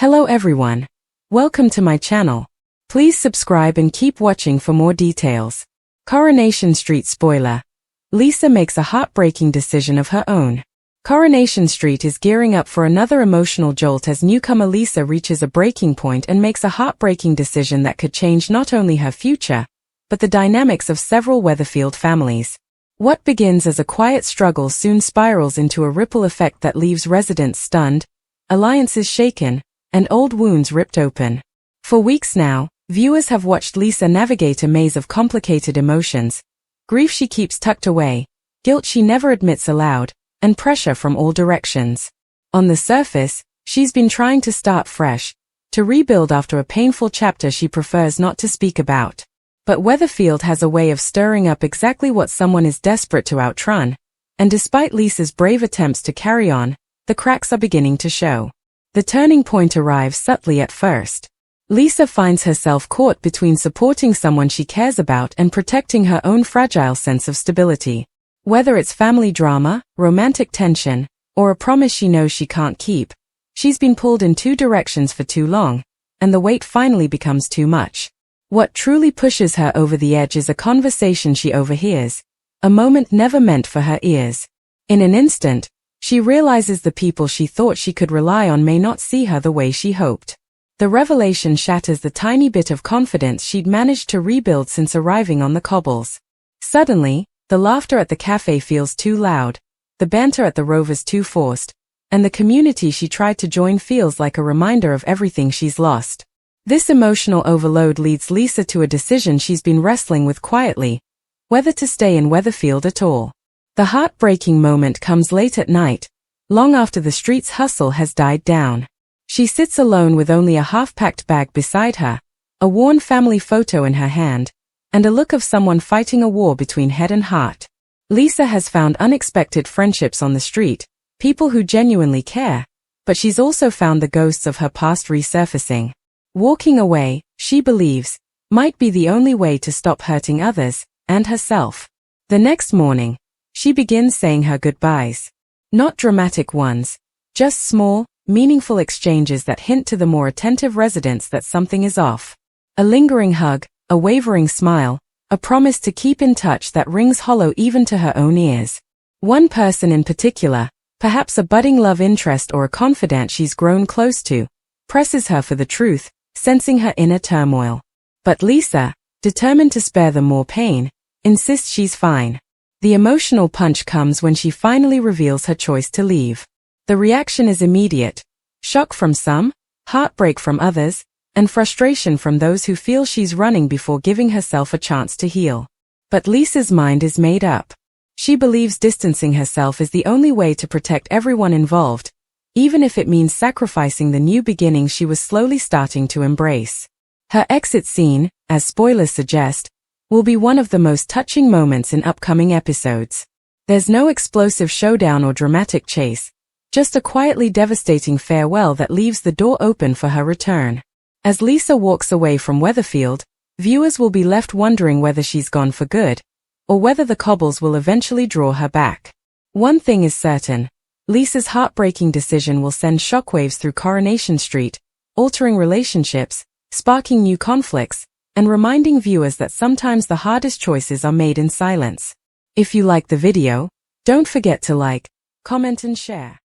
Hello everyone. Welcome to my channel. Please subscribe and keep watching for more details. Coronation Street spoiler. Lisa makes a heartbreaking decision of her own. Coronation Street is gearing up for another emotional jolt as newcomer Lisa reaches a breaking point and makes a heartbreaking decision that could change not only her future, but the dynamics of several Weatherfield families. What begins as a quiet struggle soon spirals into a ripple effect that leaves residents stunned, alliances shaken, and old wounds ripped open. For weeks now, viewers have watched Lisa navigate a maze of complicated emotions, grief she keeps tucked away, guilt she never admits aloud, and pressure from all directions. On the surface, she's been trying to start fresh, to rebuild after a painful chapter she prefers not to speak about. But Weatherfield has a way of stirring up exactly what someone is desperate to outrun, and despite Lisa's brave attempts to carry on, the cracks are beginning to show. The turning point arrives subtly at first. Lisa finds herself caught between supporting someone she cares about and protecting her own fragile sense of stability. Whether it's family drama, romantic tension, or a promise she knows she can't keep, she's been pulled in two directions for too long, and the weight finally becomes too much. What truly pushes her over the edge is a conversation she overhears, a moment never meant for her ears. In an instant, she realizes the people she thought she could rely on may not see her the way she hoped. The revelation shatters the tiny bit of confidence she'd managed to rebuild since arriving on the cobbles. Suddenly, the laughter at the cafe feels too loud, the banter at the Rovers too forced, and the community she tried to join feels like a reminder of everything she's lost. This emotional overload leads Lisa to a decision she's been wrestling with quietly: whether to stay in Weatherfield at all. The heartbreaking moment comes late at night, long after the street's hustle has died down. She sits alone with only a half-packed bag beside her, a worn family photo in her hand, and a look of someone fighting a war between head and heart. Lisa has found unexpected friendships on the street, people who genuinely care, but she's also found the ghosts of her past resurfacing. Walking away, she believes, might be the only way to stop hurting others, and herself. The next morning, she begins saying her goodbyes. Not dramatic ones, just small, meaningful exchanges that hint to the more attentive residents that something is off. A lingering hug, a wavering smile, a promise to keep in touch that rings hollow even to her own ears. One person in particular, perhaps a budding love interest or a confidant she's grown close to, presses her for the truth, sensing her inner turmoil. But Lisa, determined to spare them more pain, insists she's fine. The emotional punch comes when she finally reveals her choice to leave. The reaction is immediate: shock from some, heartbreak from others, and frustration from those who feel she's running before giving herself a chance to heal. But Lisa's mind is made up. She believes distancing herself is the only way to protect everyone involved, even if it means sacrificing the new beginning she was slowly starting to embrace. Her exit scene, as spoilers suggest, will be one of the most touching moments in upcoming episodes. There's no explosive showdown or dramatic chase, just a quietly devastating farewell that leaves the door open for her return. As Lisa walks away from Weatherfield, viewers will be left wondering whether she's gone for good, or whether the cobbles will eventually draw her back. One thing is certain: Lisa's heartbreaking decision will send shockwaves through Coronation Street, altering relationships, sparking new conflicts, and reminding viewers that sometimes the hardest choices are made in silence. If you like the video, don't forget to like, comment and share.